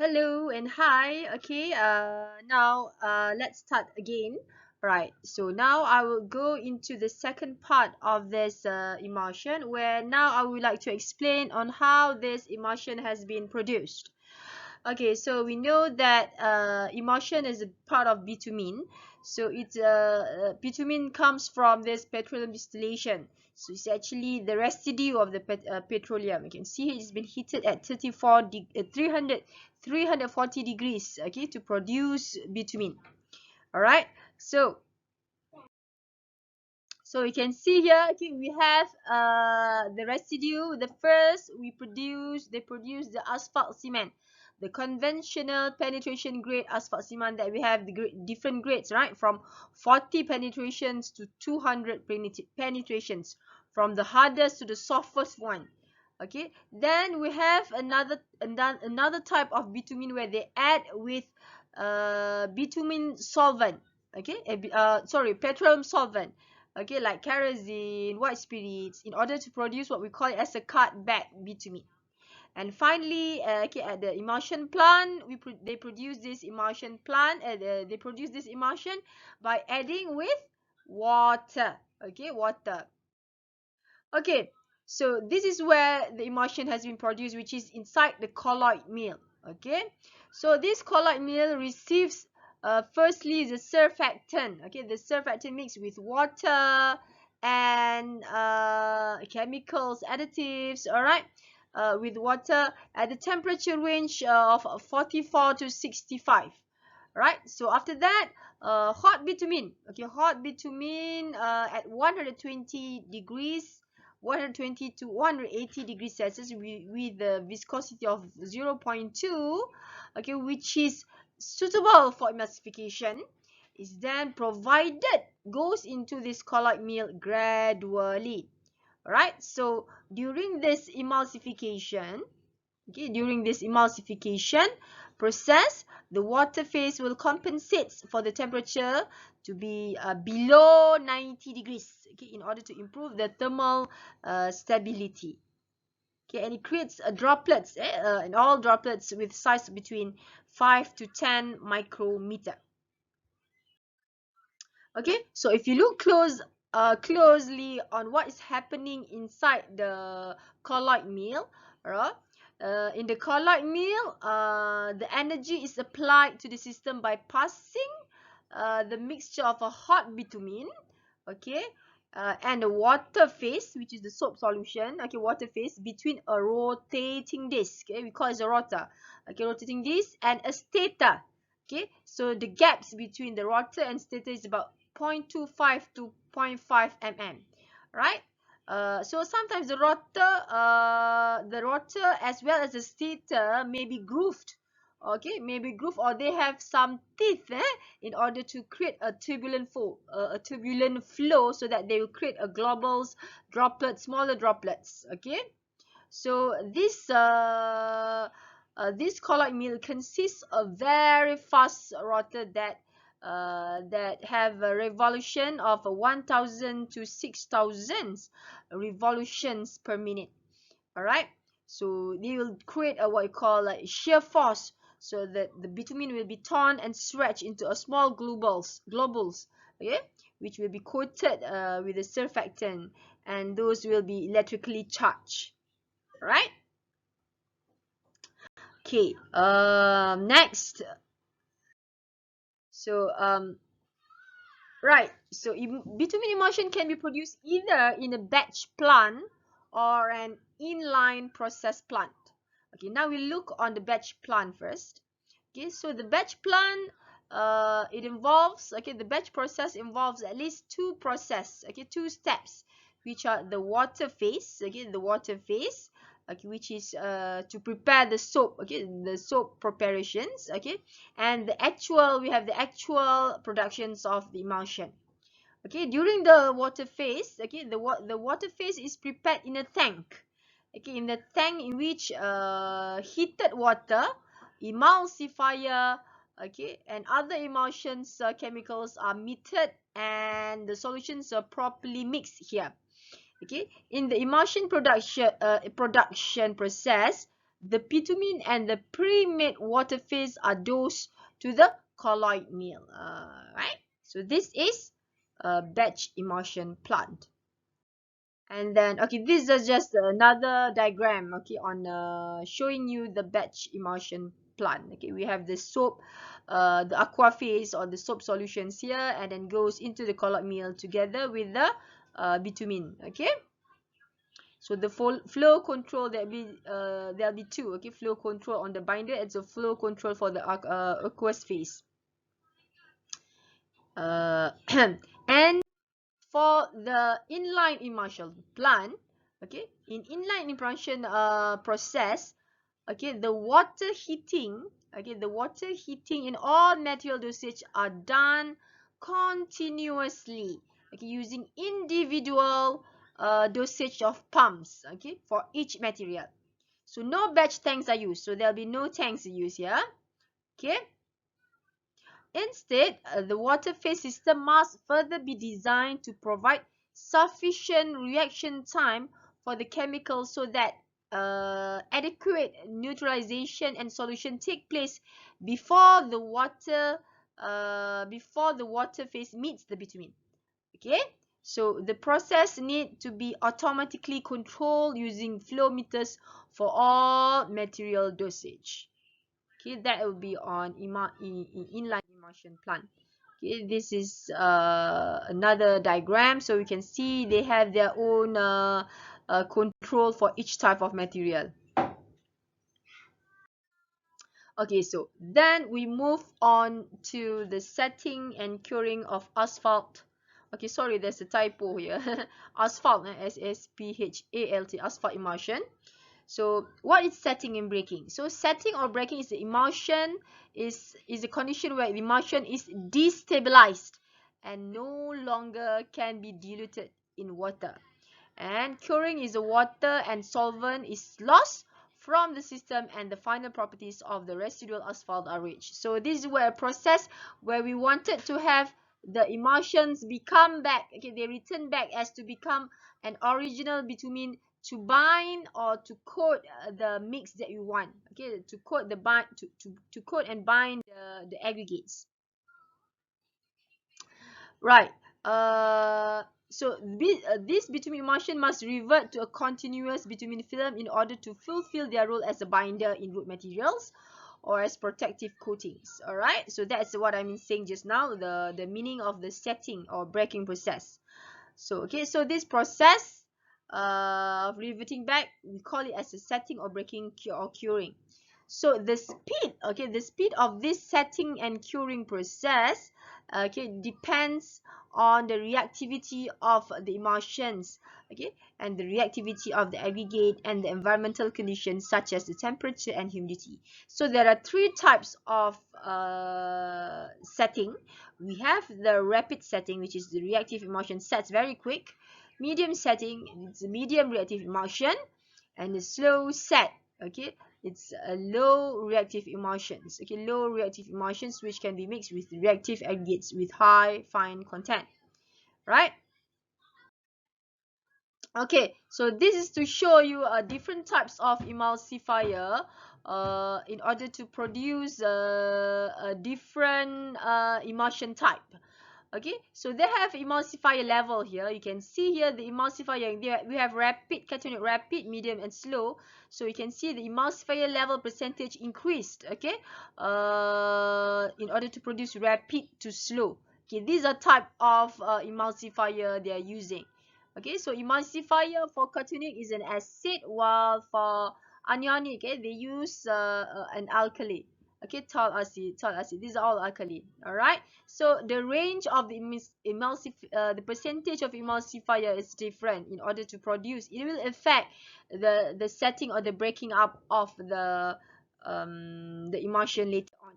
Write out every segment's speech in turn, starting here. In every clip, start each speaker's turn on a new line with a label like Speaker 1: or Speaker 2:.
Speaker 1: Hello and hi. Okay, now let's start again. Right, so now I will go into the second part of this emulsion, where now I would like to explain on how this emulsion has been produced. Okay, so we know that emulsion is a part of bitumen. So it's bitumen comes from this petroleum distillation. So it's actually the residue of the petroleum. You can see it's been heated at 340 degrees, okay, to produce bitumen. All right. So you can see here, okay, we have the residue. The first they produce the asphalt cement, the conventional penetration grade asphalt cement that we have the different grades, right? From 40 penetrations to 200 penetrations, from the hardest to the softest one. Okay, then we have another type of bitumen where they add with bitumen solvent. Okay, sorry, petroleum solvent, okay, like kerosene, white spirits, in order to produce what we call it as a cutback bitumen. And finally, okay, at the emulsion plant, they produce this emulsion plant. They produce this emulsion by adding with water. Okay, water. Okay, so this is where the emulsion has been produced, which is inside the colloid mill. Okay, so this colloid mill receives firstly the surfactant. Okay, the surfactant mixed with water and chemicals, additives. All right, with water at the temperature range of 44 to 65. Right, so after that, hot bitumen. Okay, hot bitumen at 120 degrees, 120 to 180 degrees Celsius, with the viscosity of 0.2, okay, which is suitable for emulsification, is then provided goes into this colloid mill gradually. Right, so during this emulsification, okay, during this emulsification process, the water phase will compensate for the temperature to be below 90 degrees, okay, in order to improve the thermal stability. Okay, and it creates droplets, and all droplets with size between 5 to 10 micrometer. Okay, so if you look closely on what is happening inside the colloid mill, right? In the colloid mill, the energy is applied to the system by passing the mixture of a hot bitumen, okay, and the water phase, which is the soap solution, okay, water phase, between a rotating disc, okay, we call it a rotor, okay, rotating disc, and a stator. Okay, so the gaps between the rotor and stator is about 0.25 to 0.5 mm, right? So sometimes the rotor as well as the stator may be grooved, okay, may be grooved, or they have some teeth, in order to create a turbulent flow, so that they will create a globals droplets, smaller droplets. Okay, so this colloid mill consists of very fast rotor that have a revolution of 1,000 to 6,000 revolutions per minute. All right, so they will create a what you call a shear force, so that the bitumen will be torn and stretched into a small globules, okay, which will be coated with a surfactant, and those will be electrically charged. Right, okay, next. So right, so bitumen emulsion can be produced either in a batch plant or an inline process plant. Okay, now we look on the batch plant first. Okay, so the batch plant, it involves, okay, the batch process involves at least two steps, which are the water phase, okay, the water phase, okay, which is to prepare the soap, okay, the soap preparations, okay, and we have the actual productions of the emulsion. Okay, during the water phase, okay, the water phase is prepared in a tank, okay, in the tank in which heated water, emulsifier, okay, and other emulsions chemicals are metered, and the solutions are properly mixed here. Okay, in the emulsion production process, the bitumen and the pre-made water phase are dosed to the colloid mill. Right? So this is a batch emulsion plant. And then, okay, this is just another diagram, okay, on showing you the batch emulsion plant. Okay, we have the soap, the aqua phase or the soap solutions here, and then goes into the colloid mill together with the bitumen. Okay, so the flow control, there'll be two. Okay, flow control on the binder. It's a flow control for the aqueous phase. And for the inline emulsion plant, okay, in inline emulsion process, okay, the water heating in all material dosage are done continuously, okay, using individual dosage of pumps, okay, for each material. So no batch tanks are used, so there'll be no tanks used here. Okay, instead, the water phase system must further be designed to provide sufficient reaction time for the chemicals so that adequate neutralization and solution take place before the water phase meets the bitumen. Okay, so the process need to be automatically controlled using flow meters for all material dosage. Okay, that will be on inline emulsion plant. Okay, this is another diagram, so you can see they have their own control for each type of material. Okay, so then we move on to the setting and curing of asphalt. Okay, sorry, there's a typo here. Asphalt, SSPHALT, asphalt emulsion. So what is setting and breaking? So setting or breaking is the emulsion is a condition where emulsion is destabilized and no longer can be diluted in water. And curing is the water and solvent is lost from the system and the final properties of the residual asphalt are reached. So this is where a process where we wanted to have the emulsions become back, okay, they return back as to become an original bitumen to bind or to coat the mix that you want, okay, to coat the to coat and bind the aggregates. Right. So this bitumen emulsion must revert to a continuous bitumen film in order to fulfill their role as a binder in root materials or as protective coatings. All right. So that's what I'm saying just now, the meaning of the setting or breaking process. So okay. So this process of reverting back, we call it as a setting or breaking or curing. So the speed of this setting and curing process, okay, depends on the reactivity of the emulsions, okay, and the reactivity of the aggregate and the environmental conditions such as the temperature and humidity. So there are three types of setting. We have the rapid setting, which is the reactive emulsion sets very quick. Medium setting, it's a medium reactive emulsion, and the slow set, okay, it's a low reactive emulsions, okay, low reactive emulsions which can be mixed with reactive aggregates with high fine content, right? Okay, so this is to show you different types of emulsifier in order to produce a different emulsion type. Okay, so they have emulsifier level here. You can see here the emulsifier. We have rapid, cationic rapid, medium, and slow. So you can see the emulsifier level percentage increased. Okay, in order to produce rapid to slow. Okay, these are type of emulsifier they are using. Okay, so emulsifier for cationic is an acid, while for anionic, okay, they use an alkali. Okay, tall acid. These are all alkali. All right. So the range of the the percentage of emulsifier is different. In order to produce, it will affect the setting or the breaking up of the emulsion later on.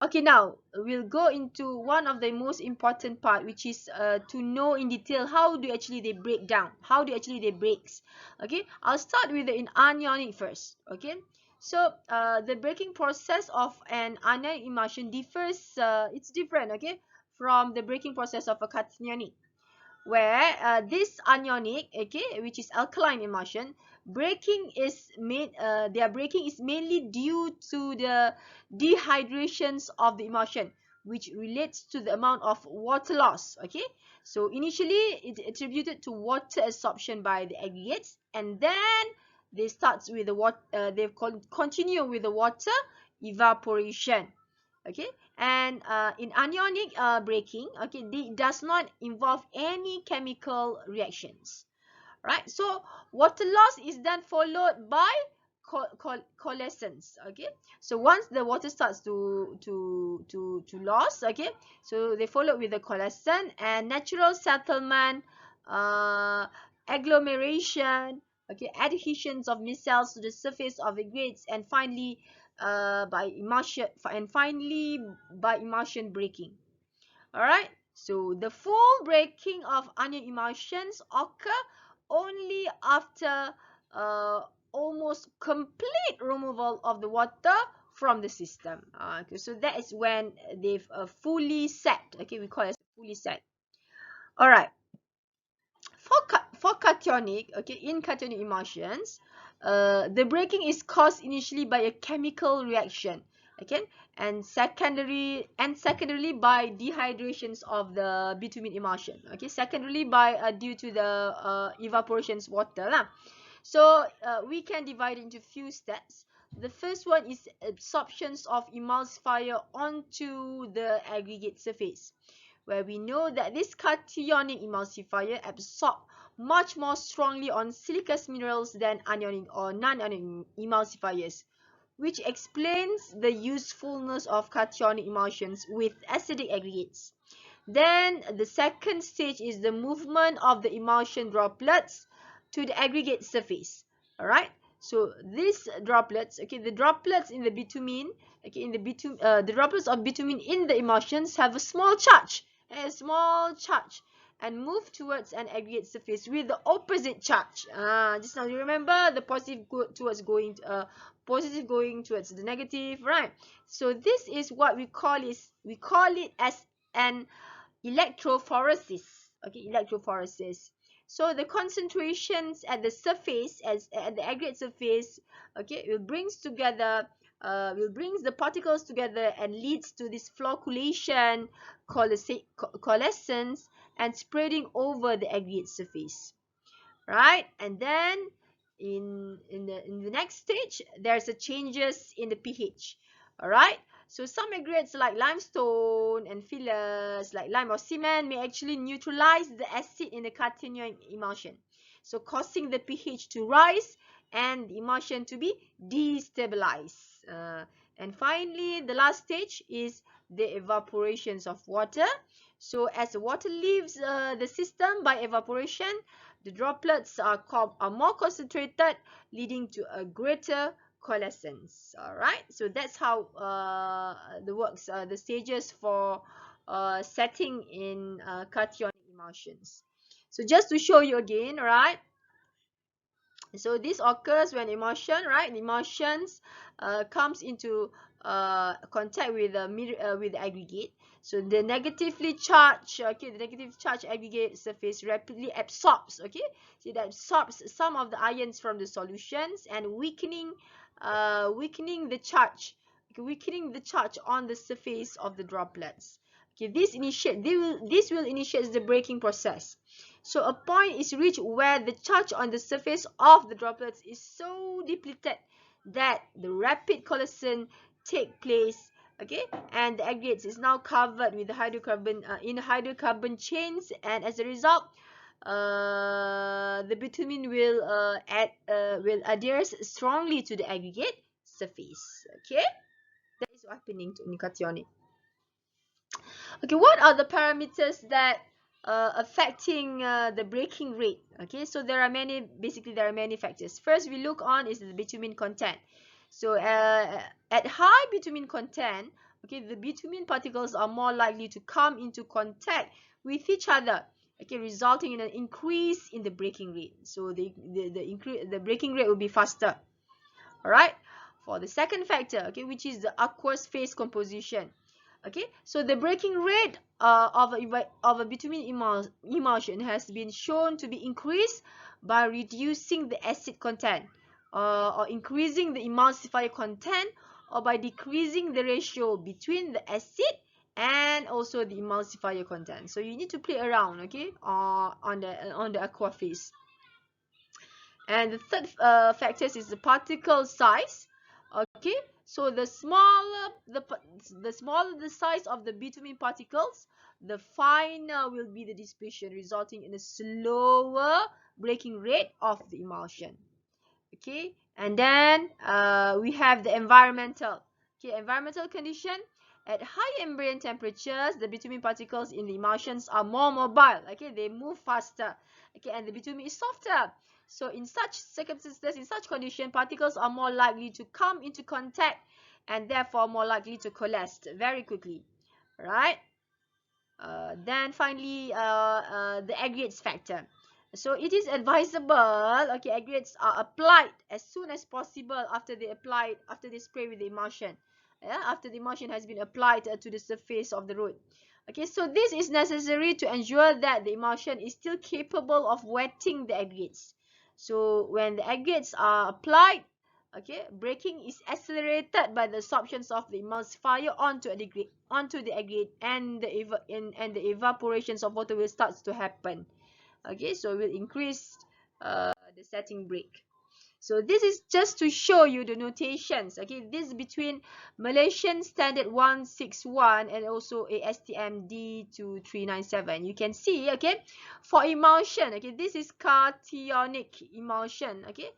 Speaker 1: Okay, now we'll go into one of the most important part, which is to know in detail how do actually they break down, how do actually they breaks. Okay, I'll start with the anionic first. Okay, so the breaking process of an anionic emulsion differs. It's different. Okay, from the breaking process of a cationic. where this anionic, okay, which is alkaline emulsion, breaking is made, their breaking is mainly due to the dehydrations of the emulsion, which relates to the amount of water loss. Okay, so initially it's attributed to water absorption by the aggregates, and then they start with the water, they continue with the water evaporation. Okay, and in anionic breaking, okay, it does not involve any chemical reactions, right? So water loss is then followed by coalescence. Okay, so once the water starts to loss, okay, so they follow with the coalescence and natural settlement, uh, agglomeration, okay, adhesions of micelles to the surface of the grades, and finally by emulsion breaking. All right, so the full breaking of onion emulsions occur only after uh, almost complete removal of the water from the system. Okay, so that is when they've fully set. Okay, we call it fully set. All right, for cationic, okay, in cationic emulsions, the breaking is caused initially by a chemical reaction, okay, and secondarily by dehydrations of the bitumen emulsion. Okay, secondarily by due to the evaporations water lah. So we can divide into few steps. The first one is absorptions of emulsifier onto the aggregate surface, where we know that this cationic emulsifier absorb much more strongly on siliceous minerals than anionic or non-anionic emulsifiers, which explains the usefulness of cationic emulsions with acidic aggregates. Then the second stage is the movement of the emulsion droplets to the aggregate surface. All right. So these droplets, okay, the droplets in the bitumen, okay, the droplets of bitumen in the emulsions have a small charge, and move towards an aggregate surface with the opposite charge. Just now you remember the positive going towards the negative, right? So this is what we call it as an electrophoresis. Okay, electrophoresis. So the concentrations at the surface, at the aggregate surface, okay, will brings the particles together and leads to this flocculation, coalescence, and spreading over the aggregate surface, right? And then in the next stage, there's a changes in the pH. All right, so some aggregates like limestone and fillers like lime or cement may actually neutralize the acid in the cationic emulsion, so causing the pH to rise and the emulsion to be destabilized. And finally, the last stage is the evaporations of water. So as the water leaves the system by evaporation, the droplets are more concentrated, leading to a greater coalescence. All right, so that's how the stages for setting in cationic emulsions. So just to show you again, right? So this occurs when emulsions comes into contact with the aggregate. So the negatively charged, okay, the negative charge aggregate surface rapidly absorbs, okay, so it absorbs some of the ions from the solutions and weakening the charge, okay, weakening the charge on the surface of the droplets. Okay, this will initiate the breaking process. So a point is reached where the charge on the surface of the droplets is so depleted that the rapid coalescence take place, okay, and the aggregates is now covered with the hydrocarbon chains, and as a result, the bitumen will adhere strongly to the aggregate surface. Okay, that is happening in cationic. Okay, what are the parameters that affecting the breaking rate? Okay, so there are many factors. First, we look on is the bitumen content. So at high bitumen content, okay, the bitumen particles are more likely to come into contact with each other, okay, resulting in an increase in the breaking rate. So the breaking rate will be faster. All right. For the second factor, okay, which is the aqueous phase composition. Okay, so the breaking rate of a bitumen emulsion has been shown to be increased by reducing the acid content, or increasing the emulsifier content, or by decreasing the ratio between the acid and also the emulsifier content. So you need to play around, okay, on the aqua phase. And the third factor is the particle size. Okay, so the smaller the size of the bitumen particles, the finer will be the dispersion, resulting in a slower breaking rate of the emulsion. Okay, and then we have the environmental. Okay, environmental condition. At high ambient temperatures, the bitumen particles in the emulsions are more mobile. Okay, they move faster. Okay, and the bitumen is softer. So in such circumstances, in such condition, particles are more likely to come into contact and therefore more likely to coalesce very quickly. Right? Then finally, the aggregates factor. So it is advisable, okay, aggregates are applied as soon as possible after they spray with the emulsion. Yeah, after the emulsion has been applied to the surface of the road. Okay, so this is necessary to ensure that the emulsion is still capable of wetting the aggregates. So when the aggregates are applied, okay, breaking is accelerated by the absorptions of the emulsifier onto the aggregate, and the evaporations of water will start to happen. Okay, so it will increase the setting break. So this is just to show you the notations. Okay, this is between Malaysian Standard 161 and also ASTM D2397. You can see, okay, for emulsion, okay, this is cationic emulsion. Okay,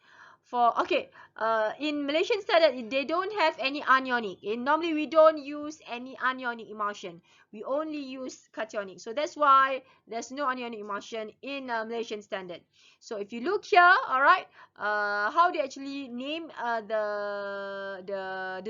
Speaker 1: in Malaysian Standard, they don't have any anionic. Normally we don't use any anionic emulsion. We only use cationic. So that's why there's no anionic emulsion in Malaysian Standard. So if you look here, all right, how they actually name the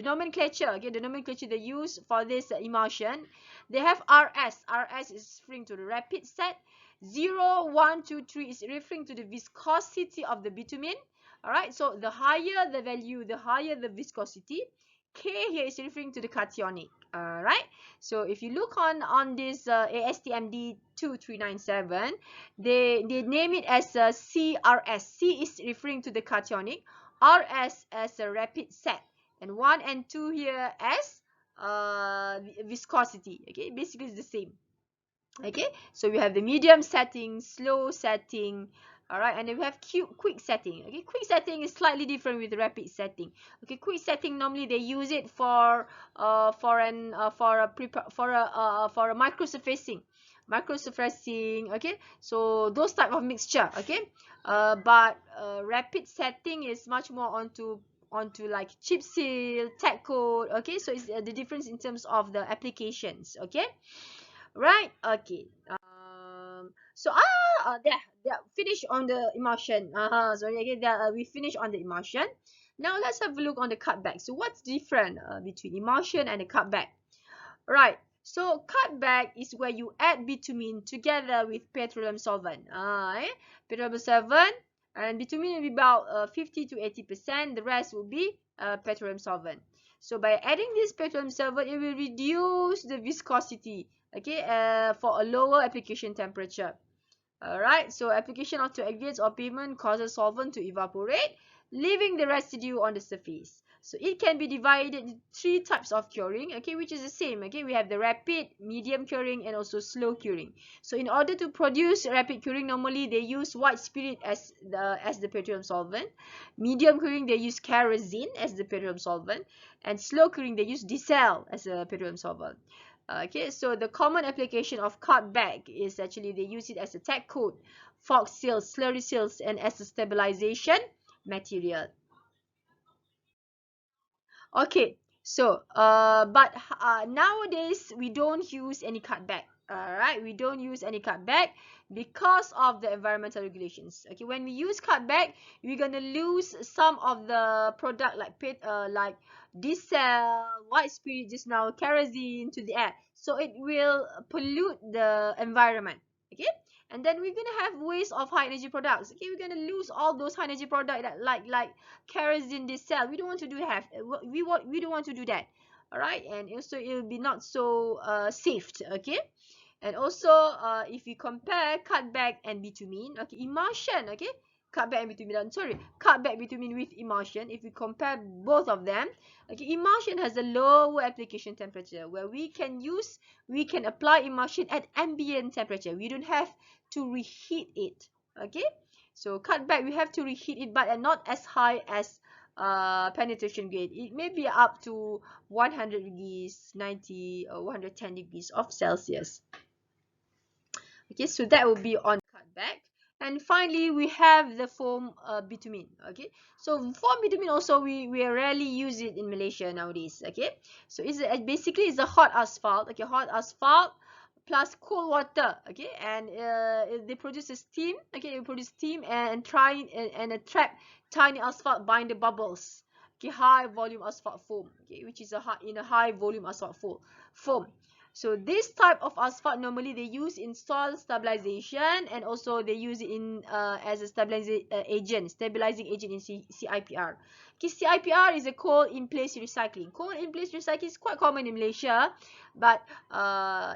Speaker 1: nomenclature. Okay, the nomenclature they use for this emulsion, they have RS. RS is referring to the rapid set. 0, 1, 2, 3 is referring to the viscosity of the bitumen. All right, so the higher the value, the higher the viscosity. K here is referring to the cationic. All right, so if you look on this ASTMD 2397, they name it as CRS. C is referring to the cationic, RS as a rapid set, and 1 and 2 here as viscosity. Okay, basically it's the same. Okay, so we have the medium setting, slow setting, all right, and then we have quick setting. Okay, quick setting is slightly different with rapid setting. Okay, quick setting normally they use it for a microsurfacing. Okay, so those type of mixture. Okay, but rapid setting is much more onto like chip seal, tag coat. Okay, so it's the difference in terms of the applications. Okay. Right, okay. So there, finish on the emulsion. Sorry, okay, there, we finish on the emulsion. Now let's have a look on the cutback. So what's different between emulsion and the cutback? Right. So cutback is where you add bitumen together with petroleum solvent. Petroleum solvent and bitumen will be about 50 to 80%. The rest will be petroleum solvent. So by adding this petroleum solvent, it will reduce the viscosity. Okay, for a lower application temperature. Alright, so application onto aggregates or pavement causes solvent to evaporate, leaving the residue on the surface. So it can be divided into 3 types of curing, okay, which is the same. Okay, we have the rapid, medium curing, and also slow curing. So in order to produce rapid curing, normally they use white spirit as the petroleum solvent. Medium curing, they use kerosene as the petroleum solvent, and slow curing, they use diesel as a petroleum solvent. Okay, so the common application of cutback is actually they use it as a tag coat, fog seals, slurry seals, and as a stabilization material. Okay, so but nowadays we don't use any cutback. Alright, we don't use any cutback because of the environmental regulations. Okay, when we use cutback, we're gonna lose some of the product like diesel, white spirit just now, kerosene to the air. So it will pollute the environment. Okay, and then we're gonna have waste of high energy products. Okay, we're gonna lose all those high energy products that like kerosene, diesel. We don't want to do we don't want to do that. all right, and also it will be not so safe. Okay. And also, if you compare cutback and bitumen, okay, emulsion, okay, cutback and bitumen, sorry, cutback bitumen with emulsion, if we compare both of them, okay, emulsion has a lower application temperature where we can apply emulsion at ambient temperature. We don't have to reheat it, okay. So cutback, we have to reheat it, but not as high as penetration grade. It may be up to 100 degrees, 90 or 110 degrees of Celsius. Okay, so that will be on cutback. And finally, we have the foam bitumen. Okay, so foam bitumen also we rarely use it in Malaysia nowadays. Okay, so basically it's a hot asphalt. Okay, hot asphalt plus cold water. Okay, and they produce a steam. Okay, they produce steam and a trap tiny asphalt binder bubbles. Okay, high volume asphalt foam. Okay, which is a high volume asphalt foam. So this type of asphalt normally they use in soil stabilization, and also they use it in as a stabilizing agent in CIPR. Okay, CIPR is a coal in place recycling. Coal in place recycling is quite common in Malaysia, but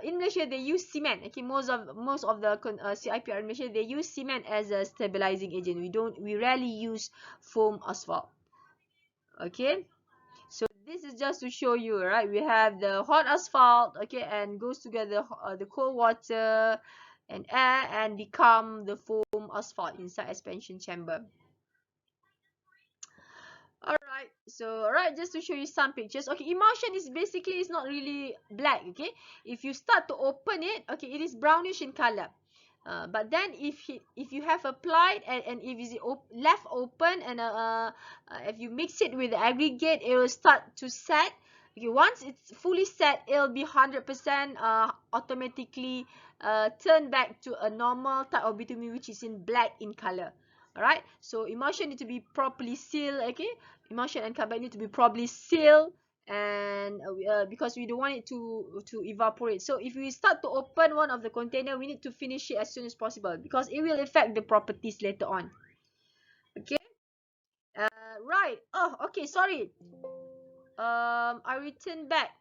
Speaker 1: in Malaysia they use cement. Okay, most of the CIPR in Malaysia they use cement as a stabilizing agent. We rarely use foam asphalt. Okay. So this is just to show you, right? We have the hot asphalt, okay, and goes together the cold water and air and become the foam asphalt inside expansion chamber. Alright, so alright, just to show you some pictures. Okay, emulsion is basically it's not really black. Okay, if you start to open it, okay, it is brownish in color. But then if you have applied and if it's left open and if you mix it with the aggregate, it will start to set. Okay, once it's fully set, it'll be 100% automatically turn back to a normal type of bitumen, which is in black in color. Alright, so emulsion need to be properly sealed. Okay, emulsion and carbide need to be properly sealed, and because we don't want it to evaporate. So if we start to open one of the container, we need to finish it as soon as possible because it will affect the properties later on. Okay. Right. Oh, okay, sorry. I return back